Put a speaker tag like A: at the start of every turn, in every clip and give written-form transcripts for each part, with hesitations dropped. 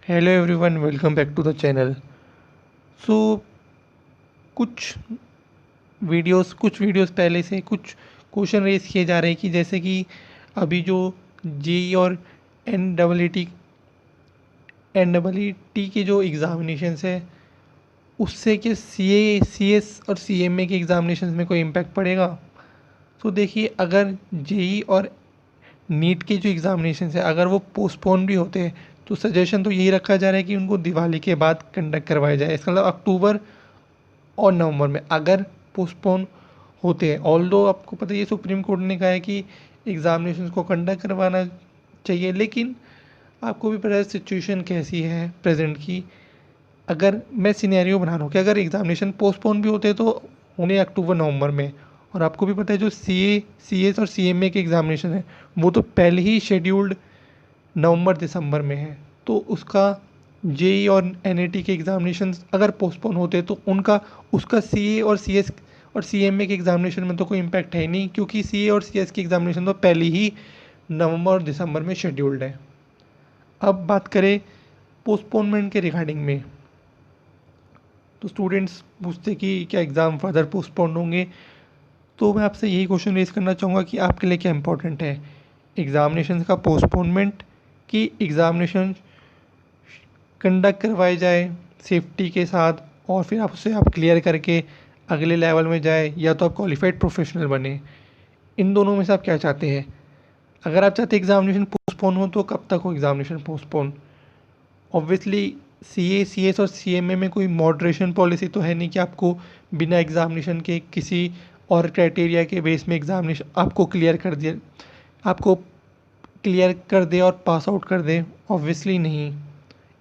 A: Hello everyone, welcome back to the channel. So कुछ कुछ videos पहले से कुछ क्वेश्चन रेज किए जा रहे हैं कि जैसे कि अभी जो जेई और एन डबल टी के जो एग्ज़ामिनेशंस है उससे कि सीएस और सीएमए के एग्ज़ामिनेशंस में कोई इम्पैक्ट पड़ेगा। तो देखिए, अगर जेई और नीट के जो एग्ज़ामिनेशंस है अगर वो पोस्टपोन भी होते हैं तो सजेशन तो यही रखा जा रहा है कि उनको दिवाली के बाद कंडक्ट करवाया जाए। इसका मतलब अक्टूबर और नवंबर में अगर पोस्टपोन होते हैं। ऑल्दो आपको पता है ये सुप्रीम कोर्ट ने कहा है कि एग्ज़ामिनेशन को कंडक्ट करवाना चाहिए, लेकिन आपको भी पता है सिचुएशन कैसी है प्रेजेंट की। अगर मैं सिनेरियो बना रहा हूँ कि अगर एग्ज़ामिनेशन पोस्टपोन भी होते हैं तो उन्हें अक्टूबर नवंबर में, और आपको भी पता है जो सीएस और सीएमए के एग्ज़ामिनेशन है वो तो पहले ही शेड्यूल्ड नवंबर दिसंबर में है। तो उसका जेई और एनईटी के एग्ज़ामिनेशंस अगर पोस्टपोन होते तो उनका उसका सीए और सीएस और सीएमए के एग्ज़ामिनेशन में तो कोई इम्पैक्ट है ही नहीं, क्योंकि सीए और सीएस की एग्ज़ामिनेशन तो पहले ही नवंबर और दिसंबर में शेड्यूल्ड है। अब बात करें पोस्टपोनमेंट के रिगार्डिंग में, तो स्टूडेंट्स पूछते कि क्या एग्ज़ाम फर्दर पोस्टपोन होंगे। तो मैं आपसे यही क्वेश्चन रेज़ करना चाहूँगा कि आपके लिए क्या इंपॉर्टेंट है, एग्ज़ामिनेशन का पोस्टपोनमेंट कि एग्ज़ामिनेशन कंडक्ट करवाए जाए सेफ्टी के साथ और फिर आप क्लियर करके अगले लेवल में जाए, या तो आप क्वालिफाइड प्रोफेशनल बने। इन दोनों में से आप क्या चाहते हैं? अगर आप चाहते हैं एग्ज़ामिनेशन पोस्टपोन हो तो कब तक हो examination postpone? Obviously CA CS और सीएमए में कोई मॉडरेशन पॉलिसी तो है नहीं कि आपको बिना एग्ज़ामिनेशन के किसी और क्राइटेरिया के बेस में एग्ज़ामिनेशन आपको क्लियर कर दे और पास आउट कर दे। ऑब्वियसली नहीं,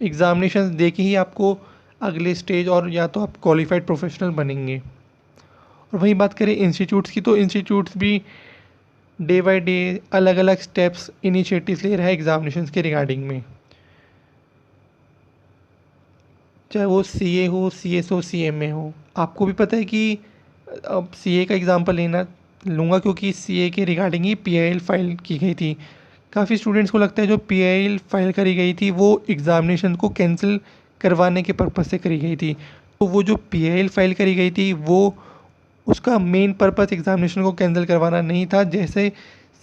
A: एग्ज़ामिनेशन दे के ही आपको अगले स्टेज और या तो आप क्वालिफाइड प्रोफेशनल बनेंगे। और वहीं बात करें इंस्टीट्यूट्स की, तो इंस्टीट्यूट्स भी डे बाय डे अलग अलग स्टेप्स इनिशिएटिव्स ले रहा है एग्ज़ामिनेशंस के रिगार्डिंग में, चाहे वो सीए हो, सीएस हो, सीएमए हो। आपको भी पता है कि अब सीए का एग्ज़ाम्पल लेना लूँगा क्योंकि सीए के रिगार्डिंग ही पीआईएल फाइल की गई थी। काफ़ी स्टूडेंट्स को लगता है जो पीआईएल फाइल करी गई थी वो एग्ज़ामिनेशन को कैंसिल करवाने के पर्पज़ से करी गई थी। तो वो जो पीआईएल फाइल करी गई थी वो उसका मेन पर्पज़ एग्ज़ामिनेशन को कैंसिल करवाना नहीं था। जैसे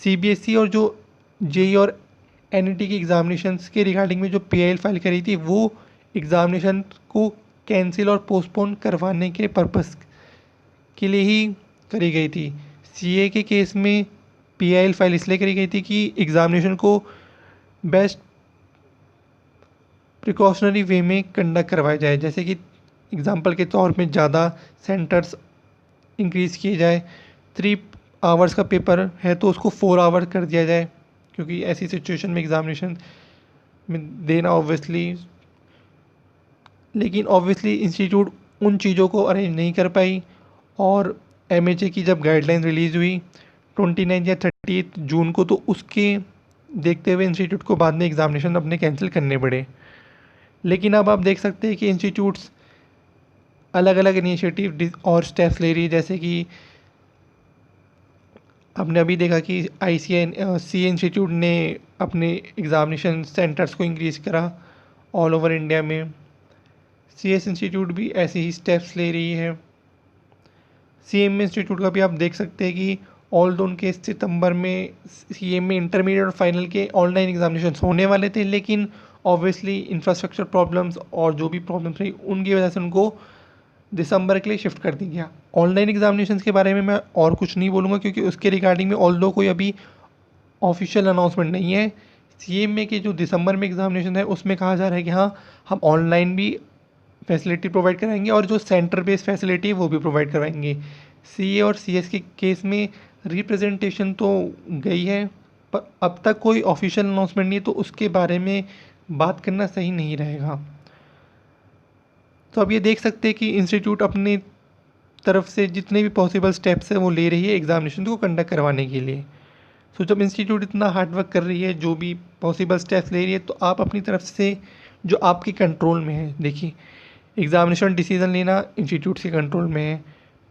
A: सीबीएसई और जो जेई और एनईटी की एग्ज़ामिनेशंस के रिगार्डिंग में जो पीआईएल फाइल करी थी वो एग्ज़ामिनेशन को कैंसिल और पोस्टपोन करवाने के पर्पज़ के लिए ही करी गई थी। सीए के केस में पीआईएल फाइल इसलिए करी गई थी कि एग्ज़ामिनेशन को बेस्ट प्रिकॉशनरी वे में कंडक्ट करवाया जाए, जैसे कि एग्ज़ाम्पल के तौर में ज़्यादा सेंटर्स इंक्रीज़ किए जाए। 3 आवर्स का पेपर है तो उसको 4 आवर कर दिया जाए, क्योंकि ऐसी सिचुएशन में एग्ज़ामिनेशन में देना लेकिन ऑब्वियसली इंस्टीट्यूट उन चीज़ों को अरेंज नहीं कर पाई। और एमएचए की जब गाइडलाइन रिलीज़ हुई 29 या 30 जून को, तो उसके देखते हुए इंस्टीट्यूट को बाद में एग्ज़ामिनेशन अपने कैंसिल करने पड़े। लेकिन अब आप देख सकते हैं कि इंस्टीट्यूट्स अलग अलग इनिशिएटिव और स्टेप्स ले रही है, जैसे कि आपने अभी देखा कि सी इंस्टीट्यूट ने अपने एग्ज़ामिनेशन सेंटर्स को इंक्रीज़ करा ऑल ओवर इंडिया में। सीएस इंस्टीट्यूट भी ऐसे ही स्टेप्स ले रही है। सीएम इंस्टीट्यूट का भी आप देख सकते हैं कि ऑल दो उनके सितंबर में सीएम में इंटरमीडिएट और फाइनल के ऑनलाइन एग्जामिनेशन होने वाले थे, लेकिन ऑब्वियसली इंफ्रास्ट्रक्चर प्रॉब्लम्स और जो भी प्रॉब्लम्स रही उनकी वजह से उनको दिसंबर के लिए शिफ्ट कर दी गया। ऑनलाइन एग्जामिनेशन के बारे में मैं और कुछ नहीं बोलूँगा क्योंकि उसके रिगार्डिंग में ऑल दो कोई अभी ऑफिशियल अनाउंसमेंट नहीं है। सीएमए के जो दिसंबर में एग्जामिनेशन है उसमें कहा जा रहा है कि हाँ, हम ऑनलाइन भी फैसिलिटी प्रोवाइड कराएंगे और जो सेंटर बेस्ड फैसिलिटी है वो भी प्रोवाइड करवाएंगे। सीए और सीएस के केस में रिप्रेजेंटेशन तो गई है, पर अब तक कोई ऑफिशियल अनाउंसमेंट नहीं है, तो उसके बारे में बात करना सही नहीं रहेगा। तो अब ये देख सकते हैं कि इंस्टीट्यूट अपनी तरफ से जितने भी पॉसिबल स्टेप्स हैं वो ले रही है एग्ज़ामिनेशन को कंडक्ट करवाने के लिए। सो जब इंस्टीट्यूट इतना हार्ड वर्क कर रही है, जो भी पॉसिबल स्टेप्स ले रही है, तो आप अपनी तरफ से जो आपके कंट्रोल में है, देखिए एग्ज़ामिनेशन डिसीज़न लेना इंस्टीट्यूट के कंट्रोल में है,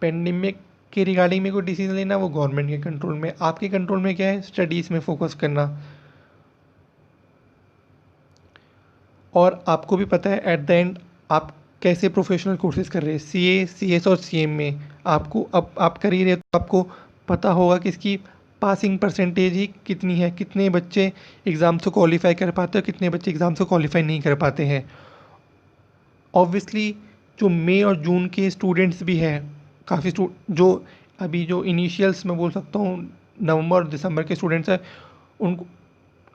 A: पेंडेमिक के रिगार्डिंग में कोई डिसीज़न लेना वो गवर्नमेंट के कंट्रोल में। आपके कंट्रोल में क्या है? स्टडीज़ में फोकस करना। और आपको भी पता है एट द एंड आप कैसे प्रोफेशनल कोर्सेज कर रहे हैं, सीए, सीएस और सीएम में आपको अब आप कर ही रहे तो आपको पता होगा कि इसकी पासिंग परसेंटेज ही कितनी है, कितने बच्चे एग्ज़ाम से क्वालिफाई कर पाते हैं, कितने बच्चे एग्ज़ाम से क्वालिफाई नहीं कर पाते हैं। ऑब्वियसली जो मई और जून के स्टूडेंट्स भी हैं, काफ़ी जो अभी जो इनिशियल्स मैं बोल सकता हूँ नवंबर और दिसंबर के स्टूडेंट्स हैं, उनको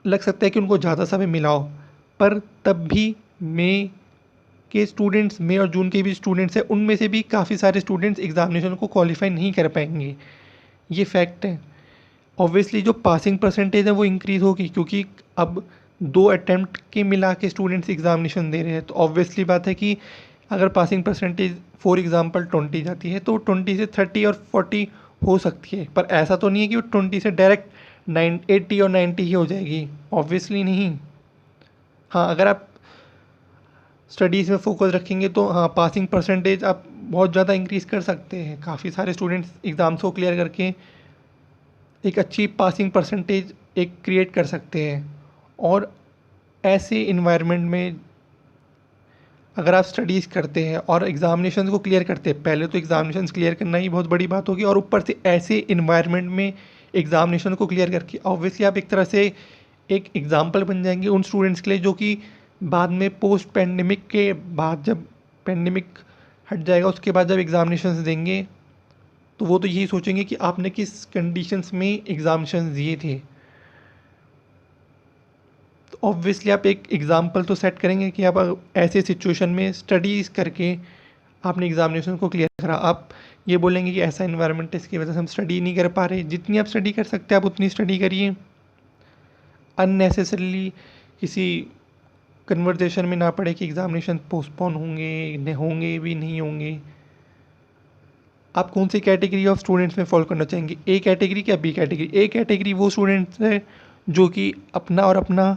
A: लग सकता है कि उनको ज़्यादा समय मिला हो, पर तब भी मई के स्टूडेंट्स, मई और जून के भी स्टूडेंट्स हैं, उनमें से भी काफ़ी सारे स्टूडेंट्स एग्ज़ामिनेशन को क्वालिफाई नहीं कर पाएंगे, ये फैक्ट है। ऑब्वियसली जो पासिंग परसेंटेज है वो इंक्रीज़ होगी, क्योंकि अब 2 अटेम्प्ट के मिला के स्टूडेंट्स एग्ज़ामिनेशन दे रहे हैं, तो ऑब्वियसली बात है कि अगर पासिंग परसेंटेज फॉर एग्ज़ाम्पल 20 जाती है तो 20 से 30 और 40 हो सकती है, पर ऐसा तो नहीं है कि वो 20 से डायरेक्ट 80 और 90 ही हो जाएगी, ऑब्वियसली नहीं। हाँ, अगर आप स्टडीज़ में फोकस रखेंगे तो हाँ, पासिंग परसेंटेज आप बहुत ज़्यादा इंक्रीज़ कर सकते हैं। काफ़ी सारे स्टूडेंट्स एग्ज़ाम्स को क्लियर करके एक अच्छी पासिंग परसेंटेज एक क्रिएट कर सकते हैं। और ऐसे इन्वायरमेंट में अगर आप स्टडीज़ करते हैं और एग्ज़ामिनेशन को क्लियर करते हैं, पहले तो एग्ज़ामिनेशन क्लियर करना ही बहुत बड़ी बात होगी, और ऊपर से ऐसे इन्वायरमेंट में एग्ज़ामिनेशन को क्लियर करके ऑब्वियसली आप एक तरह से एक एग्ज़ाम्पल बन जाएंगे उन स्टूडेंट्स के लिए जो कि बाद में पोस्ट पैंडेमिक के बाद, जब पैंडेमिक हट जाएगा उसके बाद जब एग्ज़ामिनेशन देंगे तो वो तो यही सोचेंगे कि आपने किस कंडीशंस में एग्ज़ामिनेशन दिए थे। तो ऑब्वियसली आप एक एग्ज़ाम्पल तो सेट करेंगे कि आप ऐसे सिचुएशन में स्टडीज़ करके आपने एग्ज़ामिनेशन को क्लियर करा। आप ये बोलेंगे कि ऐसा इन्वायरमेंट है इसकी वजह से हम स्टडी नहीं कर पा रहे। जितनी आप स्टडी कर सकते हैं आप उतनी स्टडी करिए, अननेसेसरीली किसी कन्वर्सेशन में ना पड़े कि एग्ज़ामिनेशन पोस्टपोन होंगे, होंगे भी नहीं होंगे। आप कौन सी कैटेगरी ऑफ स्टूडेंट्स में फॉलो करना चाहेंगे, ए कैटेगरी क्या बी कैटेगरी? ए कैटेगरी वो स्टूडेंट्स हैं जो कि अपना और अपना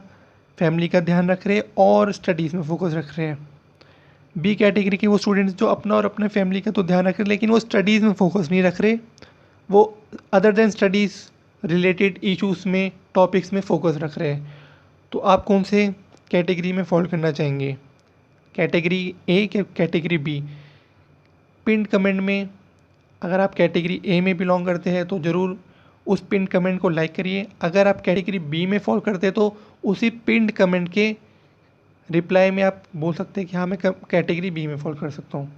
A: फैमिली का ध्यान रख रहे हैं और स्टडीज़ में फोकस रख रहे हैं। बी कैटेगरी के वो स्टूडेंट्स जो अपना और अपने फैमिली का तो ध्यान रख रहे हैं लेकिन वो स्टडीज़ में फोकस नहीं रख रहे, वो other than studies related issues में, टॉपिक्स में फोकस रख रहे हैं। तो आप कौन से कैटेगरी में फॉलो करना चाहेंगे, कैटेगरी ए क्या कैटेगरी बी? पिन कमेंट में अगर आप कैटेगरी ए में बिलोंग करते हैं तो ज़रूर उस पिन कमेंट को लाइक करिए। अगर आप कैटेगरी बी में फॉलो करते हैं तो उसी पिन कमेंट के रिप्लाई में आप बोल सकते हैं कि हाँ मैं कैटेगरी बी में फॉलो कर सकता हूँ।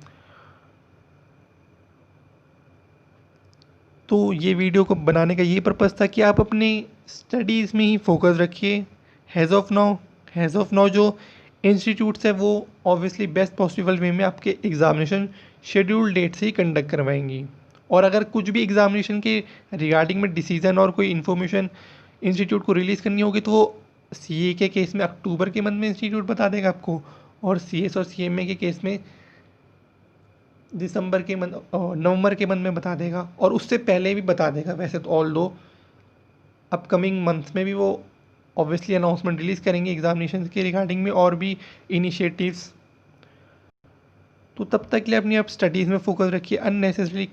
A: तो ये वीडियो को बनाने का ये पर्पज़ था कि आप अपनी स्टडीज़ में ही फोकस रखिए। हैज़ ऑफ नाउ जो इंस्टीट्यूट्स है वो ऑब्वियसली बेस्ट पॉसिबल वे में आपके एग्ज़ामिनेशन शेड्यूल डेट से ही कंडक्ट करवाएंगी। और अगर कुछ भी एग्ज़ामिनेशन के रिगार्डिंग में डिसीज़न और कोई इन्फॉर्मेशन इंस्टीट्यूट को रिलीज़ करनी होगी तो वो सीए के केस में अक्टूबर के मंथ में इंस्टीट्यूट बता देगा आपको, और सीएस और सीएमए के केस में दिसंबर के मंथ, नवंबर के मंथ में बता देगा, और उससे पहले भी बता देगा वैसे तो। ऑल दो अपकमिंग मंथ्स में भी वो ऑब्वियसली अनाउंसमेंट रिलीज़ करेंगे एग्जामिनेशन के रिगार्डिंग में और भी इनिशिएटिव्स। तो तब तक के लिए अपनी आप स्टडीज़ में फोकस रखिए, अननेसेसरी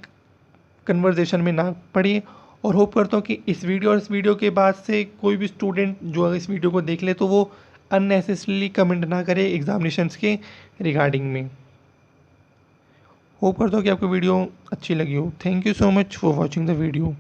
A: कन्वर्जेशन में ना पड़िए। और होप करता हूँ कि इस वीडियो के बाद से कोई भी स्टूडेंट जो अगर इस वीडियो को देख ले तो वो अननेसेसरीली कमेंट ना करे एग्जामिनेशंस के रिगार्डिंग में। होप करता हूँ कि आपको वीडियो अच्छी लगी हो। Thank you so much for watching the video.